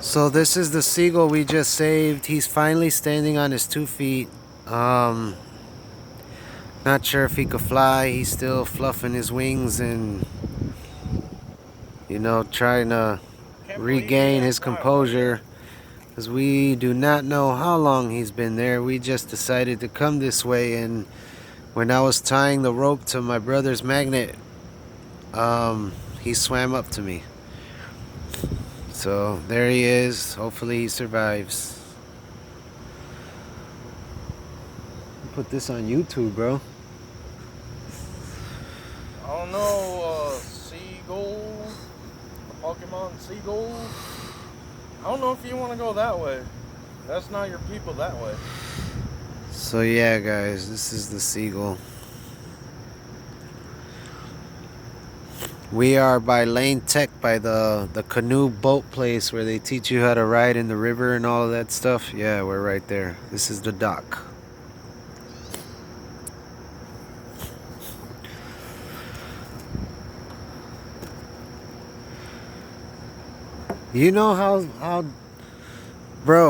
So this is the seagull we just saved. He's finally standing on his 2 feet. Not sure if he could fly. He's still fluffing his wings and, you know, trying to regain his composure. Because we do not know how long he's been there. We just decided to come this way, and when I was tying the rope to my brother's magnet, he swam up to me. So there he is. Hopefully he survives. Put this on YouTube, bro. I don't know, seagull, the Pokemon seagull. I don't know if you want to go that way. That's not your people that way. So yeah, guys, this is the seagull. We are by Lane Tech, by the canoe boat place where they teach you how to ride in the river and all of that stuff. Yeah, we're right there. This is the dock. You know how bro,